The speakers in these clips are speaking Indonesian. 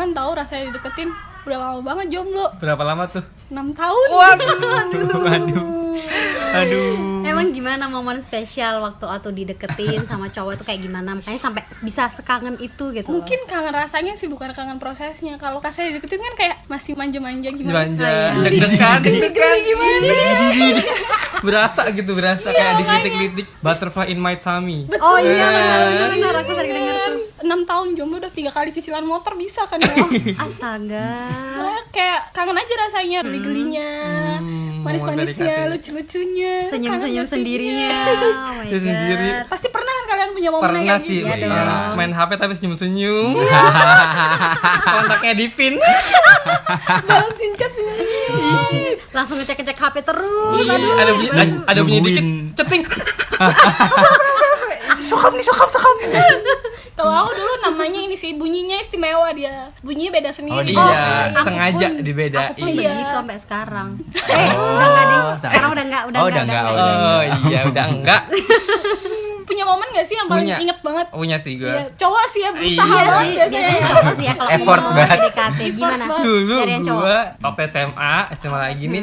kangen tahu rasanya dideketin. Udah lama banget jomblo. Berapa lama tuh? 6 tahun. Aduh. Emang gimana momen spesial waktu dideketin sama cowok itu kayak gimana? Makanya sampai bisa sekangen itu gitu. Mungkin kangen rasanya sih, bukan kangen prosesnya. Kalau kasih dideketin kan kayak masih manja-manja gimana. Manja, deg-degan Gimana? berasa kayak dikritik-kritik Butterfly in My Tummy. Oh iya, benar aku sering dengar tuh. 6 tahun jomblo udah 3 kali cicilan motor bisa kan ya? Astaga. Nah, kayak kangen aja rasanya, geli-gelinya, manis-manisnya, lucu-lucunya, Senyum-senyum kangen gak sih? sendirinya. Iya. Oh my Dia sendiri. god. Pasti pernah kan kalian punya momen Pernah kayak sih, gitu? Iya dong. main HP tapi senyum-senyum. Kontaknya dipin. Balesin chat sendiri. Langsung ngecek-ngecek HP terus. Iya, Aduh, ada bunyi dikit, ceting. Sokap. Kalau aku dulu namanya ini sih, bunyinya istimewa dia. Bunyinya beda Oh sendiri. iya, aku sengaja pun- dibedain. Aku pun Iya. begitu sampai sekarang. Udah enggak deh. Sekarang udah enggak, Oh, udah enggak. Oh iya, udah enggak. Punya momen gak sih yang paling Punya. inget banget? Punya sih gue. Iya, cowok sih ya berusaha Iya banget sih, biasanya. biasanya cowok sih ya kalau Effort mau banget. PDKT gimana? banget. Dulu Dari yang cowok. gue waktu SMA lagi nih,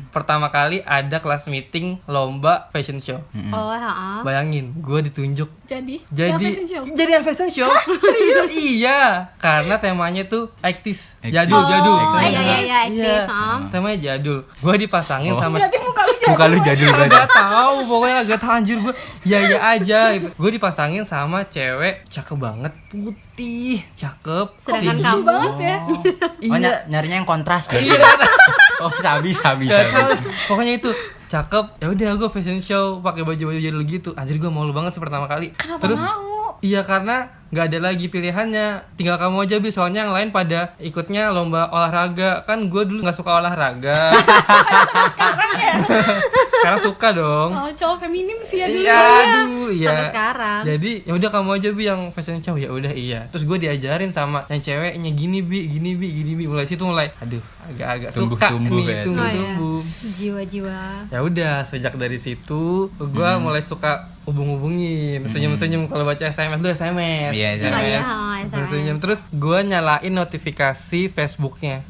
pertama kali ada kelas meeting lomba fashion show. Oh, heeh. Bayangin, gue ditunjuk Jadi jadi fashion show. jadi yang fashion show. Serius? Iya, karena temanya tuh 80s, jadul. Oh, Jadul. iya, aktif. Temanya jadul. Gue dipasangin sama Berarti muka lu jadul. Muka lu jadul banget. gak tahu, pokoknya gak tahu anjir gue. Ya aja gitu. Gue dipasangin sama cewek cakep banget, putih, cakep. Sedangkan Susu kamu banget ya. Oh, Iya. nyarinya yang kontras berarti. Oh, sabi. Gak tahu. Pokoknya itu cakep. Ya udah gue fashion show pakai baju jadul gitu. Anjir gue malu banget sih pertama kali. Kenapa Terus mau? iya karena nggak ada lagi pilihannya, tinggal kamu aja Bi, soalnya yang lain pada ikutnya lomba olahraga. Kan gue dulu nggak suka olahraga. Sekarang suka dong. Oh, cowok feminim sih ya dulu. Iya, aduh, iya. Sampai sekarang. Jadi ya udah kamu aja Bi yang fashion show. Ya udah iya. Terus gue diajarin sama yang ceweknya gini Bi. Mulai situ aduh agak-agak suka Tumbuh-tumbuh nih, ya. tumbuh-tumbuh. Jiwa-jiwa. Ya udah sejak dari situ gue mulai suka hubungin senyum-senyum kalau baca SMS dulu SMS. Iya, SMS. Oh, iya, SMS. Senyum terus gue nyalain notifikasi Facebooknya.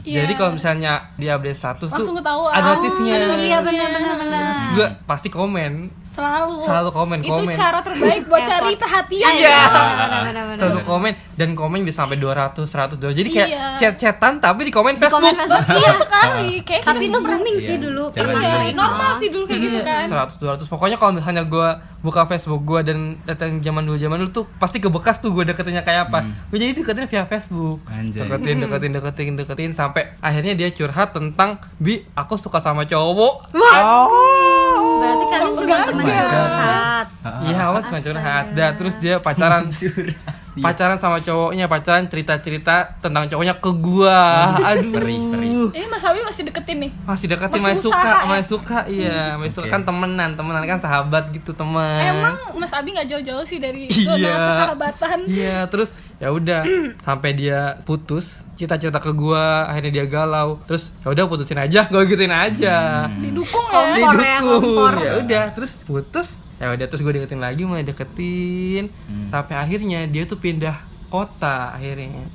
Iya. Jadi kalau misalnya dia update status Langsung tuh ketahuan. ada notifnya. Iya, benar. Terus gue pasti komen. Selalu komen. Itu cara terbaik buat cari Effort. perhatian. Iya, benar. Selalu komen dan komen bisa sampai 200, 100 dolar. Jadi kayak Iya. chat-chatan tapi di komen Di komen Facebook. Facebook. Iya sekali. Kayak Tapi itu booming sih Iya. dulu. Zaman Emang iya, sering. normal sih dulu kayak gitu kan. 100, 200. Pokoknya kalau misalnya gue buka Facebook gue dan datang zaman dulu tuh pasti kebekas tuh gue deketinnya kayak apa. Gue jadi deketin via Facebook. Anjay. Deketin sampai akhirnya dia curhat tentang Bi, aku suka sama cowok. Berarti kalian cuma teman my God. curhat. Iya, awal cuma curhat. Dah, terus dia pacaran sama cowoknya, cerita-cerita tentang cowoknya ke gua. Aduh. Perih. Ini Mas Abi masih deketin nih. Masih deketin, Masih masih usaha ya? suka, iya, masih suka Oke. kan temenan kan sahabat gitu, teman. Emang Mas Abi nggak jauh-jauh sih dari Iya. zona persahabatan. Iya, terus ya udah sampai dia putus, cerita ke gua, akhirnya dia galau. Terus ya udah putusin aja, gua gituin aja. Didukung ya. Kompor ya, kompor. Ya udah, terus putus. Ya udah terus gue deketin lagi, mulai deketin sampai akhirnya dia tuh pindah kota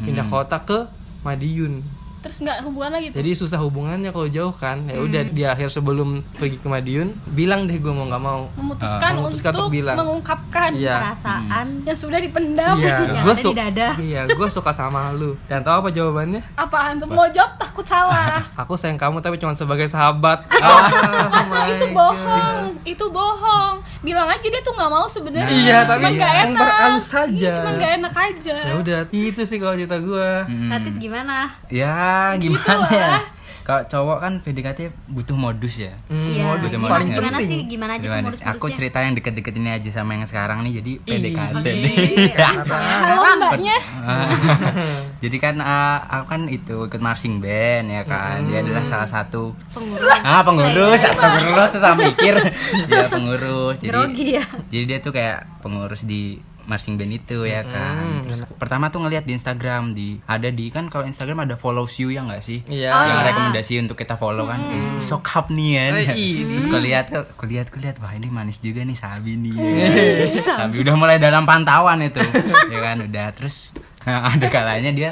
pindah kota ke Madiun. Terus nggak hubungan lagi tuh. Jadi susah hubungannya kalau jauh kan. Ya udah di akhir sebelum pergi ke Madiun bilang deh gue mau nggak mau. Memutuskan memutuskan untuk untuk bilang. mengungkapkan Iya. Perasaan. yang sudah dipendam. Yang ada di dada. Iya, gue suka sama lu. Dan tahu apa jawabannya? Apaan tuh? Mau jawab takut salah. Aku sayang kamu tapi cuma sebagai sahabat. Asal itu bohong. Itu bohong. Bilang aja dia tuh nggak mau sebenarnya. Iya, Cuman tapi nggak yang enak. beralus saja. Iya, cuman nggak enak aja. Ya udah, itu sih kalau cerita gue. Tatit gimana? Ya, gimana Gitulah. ya? Kalau cowok kan PDKT butuh modus ya. Iya. modus yang Gimana, paling gimana penting. sih? Gimana aja tuh Gimana sih? modus-modusnya? Aku cerita yang deket-deket ini aja sama yang sekarang nih, jadi PDKT Oke. nih. Halo mbaknya. Jadi kan aku kan itu ikut marching band ya kan. Dia adalah salah satu Pengurus. pengurus susah mikir. Dia pengurus. Grogi ya. Jadi dia tuh kayak pengurus di marching band itu ya kan. Terus pertama tuh ngeliat di Instagram ada di kan kalau Instagram ada follow you ya nggak sih? Iya. Oh, Yang iya. rekomendasi untuk kita follow kan. Sokap nih ya. Terus aku lihat wah ini manis juga nih Sabi nih. Sabi udah mulai dalam pantauan itu. Ya kan udah terus ada kalanya dia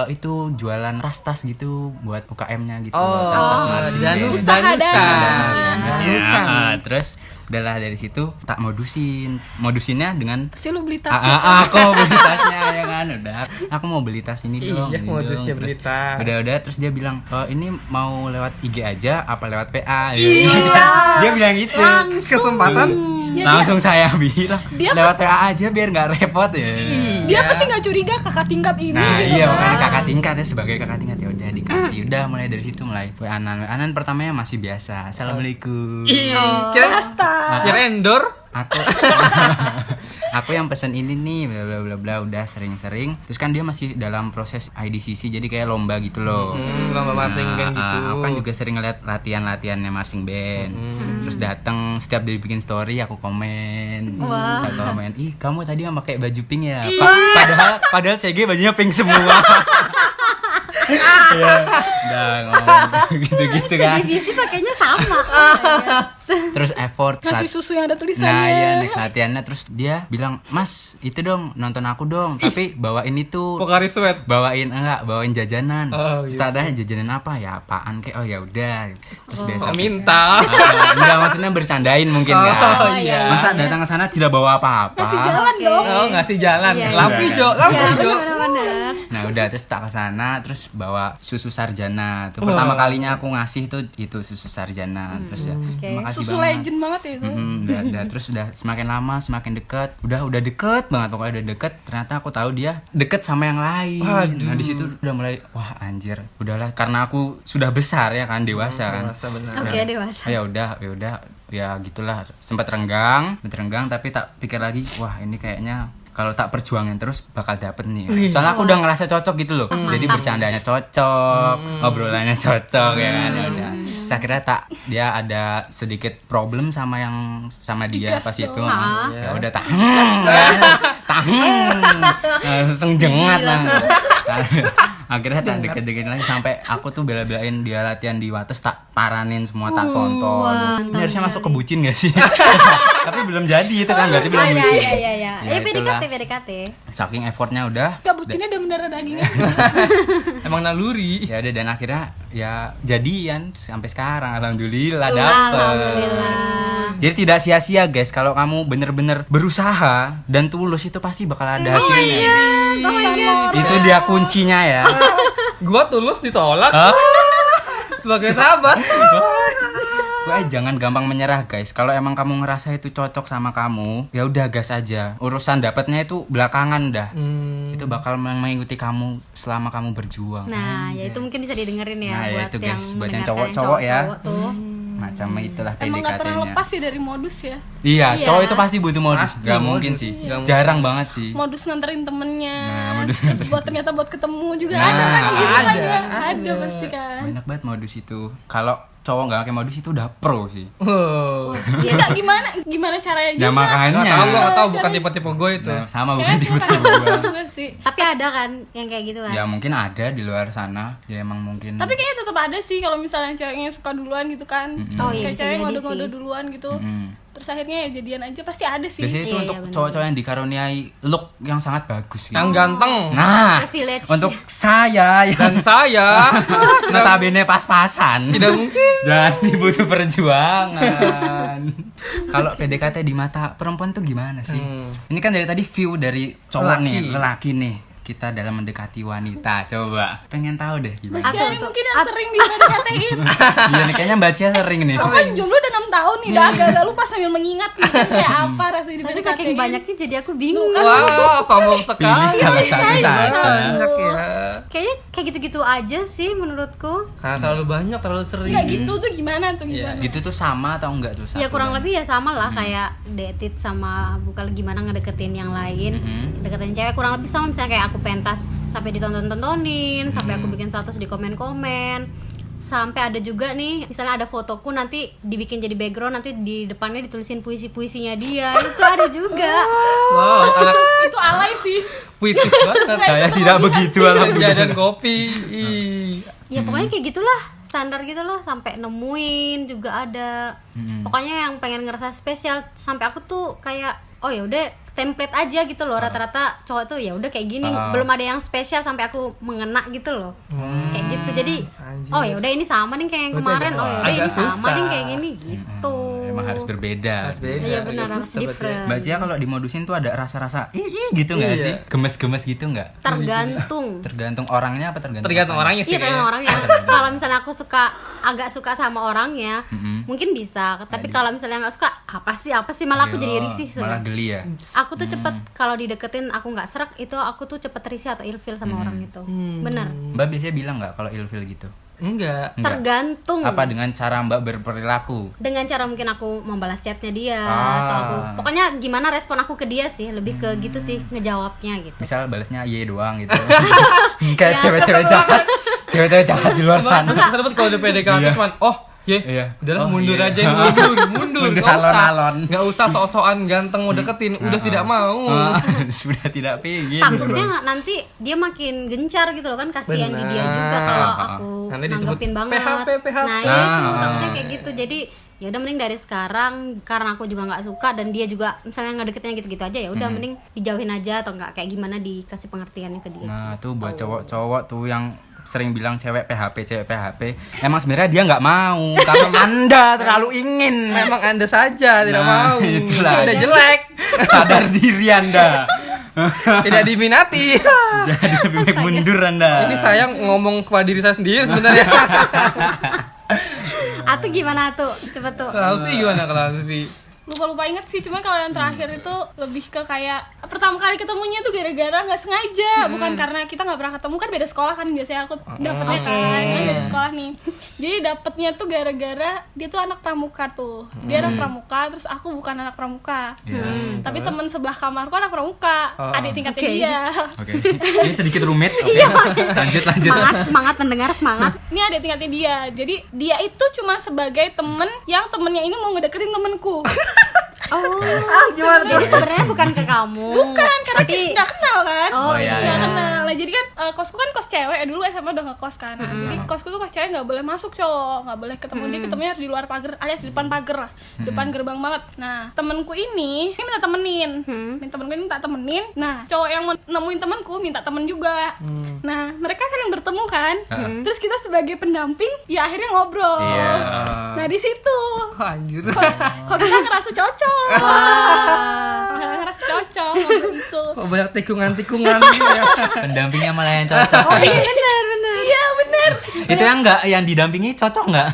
Itu jualan tas-tas gitu buat UKM-nya gitu. Oh, tas-tas marching band. danus, Usaha danusan. Terus udahlah dari situ tak modusinnya dengan Pasti lu beli tas. aku mau beli tasnya ya kan, udah aku mau beli tas ini dong. Iya, ini modusnya dong. beli Terus tas. udah terus dia bilang ini mau lewat IG aja apa lewat PA. Dia bilang gitu. Kesempatan. Langsung saya bilang Dia lewat PA aja biar nggak repot ya. Dia pasti nggak curiga kakak tingkat ini Nah gitu iya kan. makanya kakak tingkat ya, sebagai kakak tingkat ya udah dikasih. Udah mulai dari situ mulai WA-an pertamanya masih biasa. Assalamualaikum. Kira endor. Aku yang pesen ini nih bla bla bla bla, udah sering-sering. Terus kan dia masih dalam proses IDCC jadi kayak lomba gitu loh. Lomba marching band gitu. Aku kan juga sering ngeliat latihannya marching band. Terus datang setiap dia bikin story aku komen. Wah. Aku komen, "Ih, kamu tadi yang pakai baju pink ya?" Padahal CG bajunya pink semua. Iya, udah ngomong gitu-gitu kan. Divisi pakainya sama. Terus effort Ngasih susu yang ada tulisannya. Nah iya next latihannya. Terus dia bilang, "Mas itu dong nonton aku dong, tapi bawain itu." Pocari Sweat. Bawain jajanan. Oh, Terus iya. ada jajanan apa ya, apaan kayak, oh ya udah. Terus besok Minta. enggak, maksudnya bercandain mungkin kan. Oh, iya. Masa datang ke sana tidak bawa apa-apa. Masih jalan Oke. dong. Oh, ngasih jalan. Iya, iya. Lampu hijau, lampu Ya, hijau. benar-benar. Nah udah terus tak ke sana, terus bawa susu sarjana. Itu pertama kalinya aku ngasih itu susu sarjana. Terus ya Oke. makasih Susu banget. legend banget ya itu. Terus udah semakin lama semakin dekat, udah deket banget, pokoknya udah deket. Ternyata aku tahu dia deket sama yang lain. Aduh. Nah di situ udah mulai wah anjir, udahlah karena aku sudah besar ya kan, dewasa kan. Dewasa benar. Oke, dewasa. Oh, ya udah ya gitulah, sempat renggang tapi tak pikir lagi, wah ini kayaknya kalau tak perjuangin terus bakal dapet nih. Soalnya aku udah ngerasa cocok gitu loh. Jadi bercandanya cocok, obrolannya cocok ya kan. Ya udah. Saya kira dia ada sedikit problem sama dia pas itu. Ya udah langsung jengat lah. Akhirnya tak deket-deketin lagi sampai aku tuh bela-belain dia latihan di Wates, tak paranin semua, tak tonton. Wah, Ini harusnya masuk ke bucin gak sih? Tapi belum jadi itu kan, berarti belum bucin. Iya. Ya, itulah. PDKT. Saking effortnya udah. Gak bucinnya ada mendarah dagingnya. Emang naluri. Ya udah, dan akhirnya ya jadian sampai sekarang, alhamdulillah dapet. Alhamdulillah. Jadi tidak sia-sia guys, kalau kamu bener-bener berusaha dan tulus itu pasti bakal ada hasilnya. Itu dia kuncinya ya. Gua tulus ditolak. Sebagai sahabat. Jangan gampang menyerah guys. Kalau emang kamu ngerasa itu cocok sama kamu, ya udah gas aja. Urusan dapatnya itu belakangan dah. Itu bakal mengikuti kamu selama kamu berjuang. Nah, ya itu mungkin bisa didengerin ya Nah, ya buat itu, yang guys, buat yang mendengarkan cowok-cowok ya. cowok-cowok tuh. Macam itulah Emang gak pernah PDKT-nya. lepas sih dari modus ya. Iya, Iya. cowok itu pasti butuh modus. Pasti Gak modus. mungkin sih. Iya. Jarang banget sih. Modus nganterin temennya. Nah, modus Terus nganterin. buat ternyata buat ketemu juga Nah, ada kan gitu kan ada. ya. Ada pasti kan. Banyak banget modus itu. Kalau cowok nggak pakai modus itu udah pro sih. Oh. Iya enggak gimana caranya juga. Ya makanya. Gak tau, bukan tipe-tipe gue itu. Nah, sama Kayaknya bukan tipe-tipe cuma gua. juga sih. Tapi ada kan yang kayak gitu kan. Ya mungkin ada di luar sana. Ya emang mungkin. Tapi kayaknya tetap ada sih kalau misalnya ceweknya suka duluan gitu kan. Oh, iya, Kayak bisa cewek jadi ngode-ngode sih. duluan gitu. Mm-mm. Terus akhirnya ya jadian aja pasti ada sih. Biasanya itu Iya, untuk iya, benar. cowok-cowok yang dikaruniai look yang sangat bagus gitu. Yang ganteng. Nah, Privilege. untuk saya Dan yang saya notabene pas-pasan. tidak mungkin. Jadi butuh perjuangan. Kalau PDKT di mata perempuan tuh gimana sih? Ini kan dari tadi view dari cowok Lelaki. nih, lelaki nih. Kita dalam mendekati wanita, coba. Pengen tahu deh gimana. Mas Cia ini mungkin yang sering di PDKT-in. Iya nih, kayaknya Mbak Cia sering nih. Aku kan jomblo udah 6 tahun nih, udah agak lupa sambil mengingat nih, kayak apa rasanya di Tapi PDKT-in. saking banyaknya jadi aku bingung. Wow, sombong Pilih sekali. salah satu saja. Banyak ya. Kayaknya kayak gitu-gitu aja sih menurutku. Karena terlalu banyak, terlalu sering. Enggak gitu tuh gimana tuh gimana? Gitu tuh sama atau enggak tuh? Ya kurang lebih ya sama lah kayak dated sama bukan gimana ngedeketin yang lain. Deketin cewek kurang lebih sama, misalnya kayak aku pentas sampai ditonton-tontonin, sampai aku bikin status di komen-komen. Sampai ada juga nih, misalnya ada fotoku nanti dibikin jadi background, nanti di depannya ditulisin puisi-puisinya dia. Itu ada juga. Wow, anak Itu alay sih. puitis banget. Saya tidak begitu Senja alhamdulillah. dan kopi. Ih. Ya pokoknya kayak gitulah, standar gitu loh, sampai nemuin juga ada. Pokoknya yang pengen ngerasa spesial, sampai aku tuh kayak oh ya udah template aja gitu loh. Rata-rata cowok tuh ya udah kayak gini, belum ada yang spesial sampai aku mengena gitu loh. Kayak gitu. Jadi oh ya udah ini sama nih kayak yang kemarin. Oh ya udah ini sama nih kayak gini gitu. Emang harus berbeda. Iya benar, harus different. Mbak Cia kalau dimodusin tuh ada rasa-rasa gitu nggak sih? Gemes-gemes gitu nggak? Tergantung orangnya apa tergantung? Tergantung orangnya sih. Iya tergantung orangnya. Kalau misalnya aku agak suka sama orangnya, mungkin bisa. Tapi kalau misalnya nggak suka, apa sih malah aku jadi risih. Malah geli ya. Aku tuh cepet kalau dideketin aku nggak serak, itu aku tuh cepet risih atau ilfil sama orang itu. Bener. Mbak biasanya bilang nggak kalau ilfil gitu? Enggak. Tergantung. Apa dengan cara Mbak berperilaku? Dengan cara mungkin aku membalas chatnya dia atau aku pokoknya gimana respon aku ke dia sih, lebih ke gitu sih ngejawabnya gitu. Misal balasnya ye doang gitu. Kayak cewek-cewek jahat. Cewek-cewek jahat di luar sana. Sempet kalau udah PDKT cuman udahlah mundur aja, mundur. Nggak usah sok-sokan ganteng mau deketin, udah tidak mau. Sudah tidak pengen. Takutnya nanti dia makin gencar gitu loh kan, kasihan di dia juga kalau aku nanggepin banget. PHP. Nah itu takutnya kayak gitu. Jadi ya udah mending dari sekarang, karena aku juga nggak suka dan dia juga misalnya ngedeketinnya gitu-gitu aja, ya udah mending dijauhin aja atau nggak kayak gimana dikasih pengertiannya ke dia. Nah tuh buat cowok-cowok tuh yang sering bilang cewek PHP, emang sebenarnya dia nggak mau karena Anda terlalu ingin. Memang Anda saja tidak mau. Itulah. Anda jelek. Sadar diri Anda. Tidak diminati. Jadi lebih baik mundur Anda. Ini saya ngomong kepada diri saya sendiri sebenarnya. Atau gimana tuh? Coba tuh. Alfi gimana kalau Alfi? Lupa inget sih, cuman kalau yang terakhir itu lebih ke kayak pertama kali ketemunya tuh gara-gara nggak sengaja, bukan karena kita nggak pernah ketemu, kan beda sekolah kan biasanya aku dapetnya kan beda sekolah nih. Jadi dapetnya tuh gara-gara dia tuh anak pramuka tuh, dia anak pramuka, terus aku bukan anak pramuka, tapi teman sebelah kamarku anak pramuka, adik tingkatnya dia. Oke. Ini sedikit rumit. Lanjut. Semangat mendengar, semangat. Ini adik tingkatnya dia, jadi dia itu cuma sebagai temen yang temennya ini mau ngedeketin temenku. Oh, jadi sebenarnya bukan ke kamu. Bukan, karena nggak kenal kan. Iya. Kenal. Nah, jadi kan kosku kan kos cewek, dulu SMA udah ngekos kan. Jadi kosku tuh kos cewek nggak boleh masuk cowok, nggak boleh ketemu. Dia ketemunya harus di luar pagar, alias di depan pagar lah, depan gerbang banget. Nah, temenku ini minta temenin, minta temenin. Nah, cowok yang nemuin temenku minta temen juga. Nah, mereka saling bertemu kan. Terus kita sebagai pendamping, ya akhirnya ngobrol. Nah, di situ. Anjir. Kok kita ngerasa cocok. Ngerasa cocok gitu. Kok banyak tikungan-tikungan gitu ya. Pendampingnya malah yang cocok. Bener. Iya bener. Itu yang didampingi cocok nggak?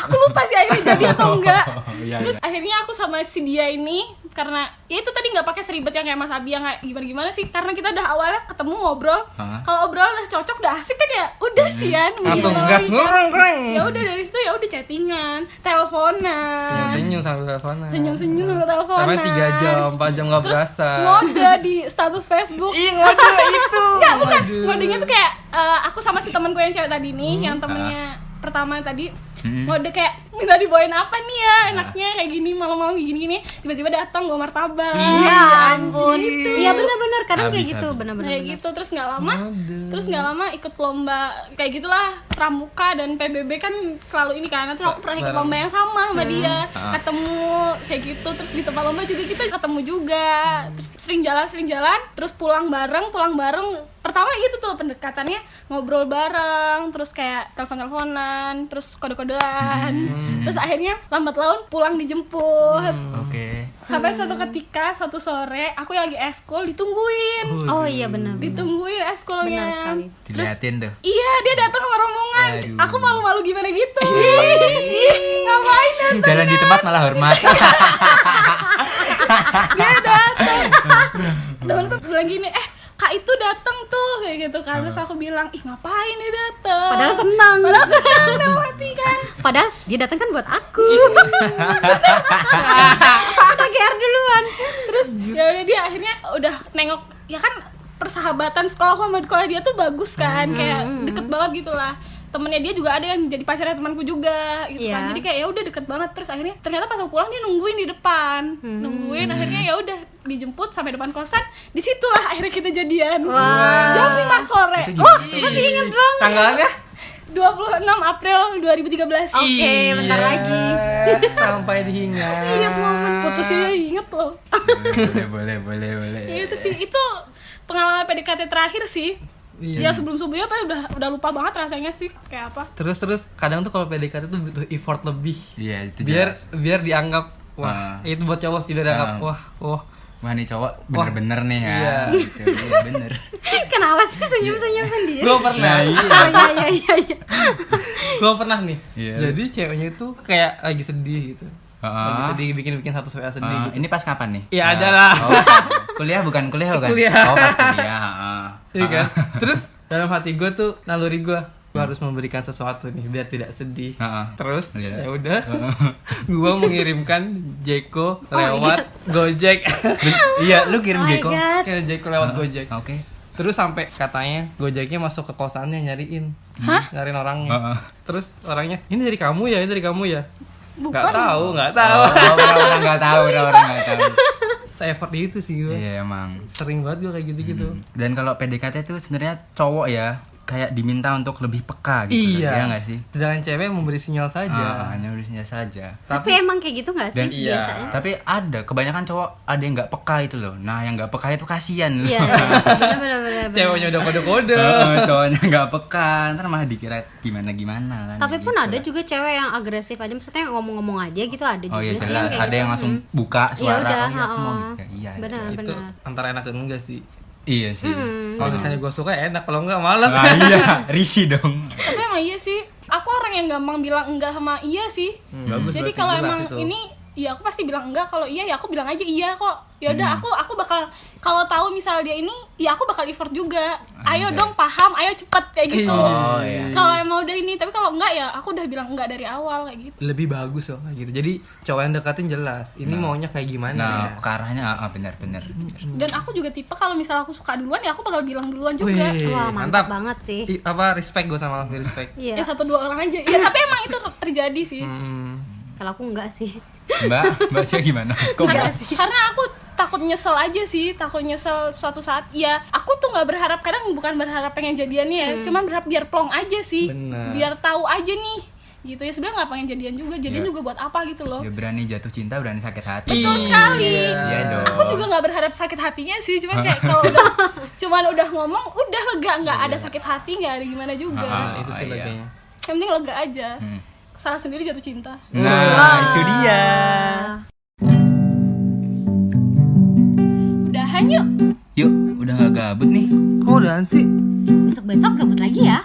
Aku lupa sih akhirnya jadi atau enggak. Terus Iya. akhirnya aku sama si dia ini, karena ya itu tadi nggak pakai seribet yang kayak Mas Abi yang kayak gimana sih, karena kita udah awalnya ketemu ngobrol. Kalau obrolan udah cocok, udah asik kan ya, udah sih kan. Langsung gas ngoreng. Ya udah dari situ ya udah chattingan, teleponan. Senyum sambil teleponan. Senyum sambil teleponan. Sampai 3 jam, 4 jam nggak Terus berasa. ngode di status Facebook. Ih, ngode itu. Enggak, bukan. Ngodenya tuh kayak aku sama si temanku yang cewek tadi nih, yang temennya pertama tadi, ngode kayak minta dibawain apa nih ya, enaknya kayak gini malam-malam gini-gini, tiba-tiba datang bawa martabak. Iya ampun. Iya benar-benar kadang kayak Habis, gitu, habis. benar-benar. Kayak gitu, terus nggak lama ikut lomba kayak gitulah, pramuka dan PBB kan selalu ini kan. Terus aku pernah ikut lomba yang sama dia, ketemu kayak gitu. Terus di tempat lomba juga kita ketemu juga, terus sering jalan, terus pulang bareng. Pertama gitu tuh pendekatannya, ngobrol bareng, terus kayak telepon-teleponan, terus kode-kodean. Terus akhirnya lambat laun pulang dijemput. Oke. Sampai suatu sore aku lagi eskul ditungguin. Oh iya benar. Ditungguin eskulnya. Benar sekali. Diliatin tuh. Iya, dia datang sama rombongan. Aduh. Aku malu-malu gimana gitu. Ih, ngapain datang? Jalan di tempat malah hormat. Dia datang. Temenku bilang gini, Kak itu datang tuh kayak gitu kan. Terus aku bilang, ih ngapain dia datang? Padahal senang dalam hati kan. Padahal dia datang kan buat aku. Udah GR duluan. Terus ya udah dia akhirnya udah nengok, ya kan persahabatan sekolah sama sekolah dia tuh bagus kan, kayak deket banget gitu lah. Temennya dia juga ada yang jadi pacarnya temanku juga gitu kan. Jadi kayak ya udah deket banget. Terus akhirnya ternyata pas aku pulang dia nungguin di depan. Akhirnya ya udah dijemput sampai depan kosan. Disitulah akhirnya kita jadian. Jam 5 sore. Masih inget banget. Tanggalnya 26 April 2013. Oke, bentar lagi. Sampai diingat. Ingat momen Putusnya inget loh. boleh. Itu sih, itu pengalaman PDKT terakhir sih. Iya. Ya sebelum-sebelumnya apa udah lupa banget rasanya sih kayak apa. Terus kadang tuh kalau PDKT tuh butuh effort lebih. Iya, itu Biar jelas. dianggap wah, itu buat cowok sih biar dianggap wah. Wah, nih cowok bener-bener nih ya. Iya. Gitu, iya, bener. Kenapa sih senyum-senyum sendiri? Gue pernah. Oh, iya. Gue pernah nih. Iya. Jadi ceweknya itu kayak lagi sedih gitu. Heeh. Lagi sedih bikin satu WA sedih gitu. Ini pas kapan nih? Ya, ada lah. Oh, kuliah bukan? Kuliah. Oh, pas kuliah. Heeh. Iya kan? Terus dalam hati gue tuh naluri gue harus memberikan sesuatu nih biar tidak sedih. Heeh. Terus Iya. ya udah, gue mengirimkan Jeko lewat Gojek. Iya, lu kirim Oh my Jeko. God. Kirim Jeko lewat Gojek. Oke. Terus sampai katanya Gojeknya masuk ke kosannya nyariin, nyariin orangnya. Heeh. Terus orangnya, ini dari kamu ya, ini dari kamu ya. Bukan. Nggak tahu. Orang nggak tahu. Se-effort itu sih gue. Iya, emang. Sering banget gue kayak gitu-gitu. Dan kalau PDKT itu sebenarnya cowok ya kayak diminta untuk lebih peka gitu. Iya. Iya nggak sih? Sedangkan cewek memberi sinyal saja. Hanya urusnya saja. Tapi emang kayak gitu nggak sih Dan iya. biasanya? Tapi ada kebanyakan cowok ada yang nggak peka itu loh. Nah, yang nggak peka itu kasihan loh. Iya, benar. Ceweknya udah kode-kode. Cowoknya nggak peka, ntar malah dikira gimana kan. Tapi kayak pun gitu ada lah. juga cewek yang agresif aja, maksudnya ngomong-ngomong aja gitu, ada juga Oh iya sih jelas, kayak ada gitu. yang langsung buka Ya suara. udah, Oh iya, aku mau heeh. gitu. Iya. Benar. Itu antara enak dan enggak sih. Iya sih. Kalau misalnya gue suka enak, kalau enggak malas. Ah, iya, risih dong. Tapi emang iya sih, aku orang yang gampang bilang enggak sama iya sih. Bagus, Jadi berarti kalau jelas emang itu. ini ya aku pasti bilang enggak, kalau iya ya aku bilang aja iya kok. Ya udah aku bakal, kalau tahu misal dia ini ya aku bakal effort juga. Ayo Anjay. dong paham, ayo cepet kayak gitu. Oh, iya. Kalau emang udah ini, tapi kalau enggak ya aku udah bilang enggak dari awal kayak gitu. Lebih bagus loh kayak gitu. Jadi cowok yang deketin jelas. Ini maunya kayak gimana Nah, ya. ke arahnya benar. Dan aku juga tipe kalau misal aku suka duluan ya aku bakal bilang duluan juga. Wih, Wah, mantap banget sih. Respect gue sama Alfi, respect. Iya. Ya 1-2 orang aja. Ya tapi emang itu terjadi sih. Kalau aku enggak sih. Mbak Cia gimana? Kok Karena, enggak? karena aku takut nyesel aja sih, takut nyesel suatu saat. Ya aku tuh nggak berharap, kadang bukan berharap pengen jadiannya ya, cuman berharap biar plong aja sih. Bener. Biar tahu aja nih gitu ya, sebenarnya nggak pengen jadian juga, jadian Iya. juga buat apa gitu loh. Ya berani jatuh cinta, berani sakit hati. Betul sekali. Iya dong. Aku juga nggak berharap sakit hatinya sih, cuman kayak kalau udah ngomong udah lega, nggak ada sakit hati, nggak ada gimana juga. Ah, Itu sih iya. leganya. Yang penting lega aja. Hmm. Salah sendiri jatuh cinta. Nah, itu dia. Udahan yuk. Yuk, udah nggak gabut nih. Kok udahan sih? Besok-besok gabut lagi ya.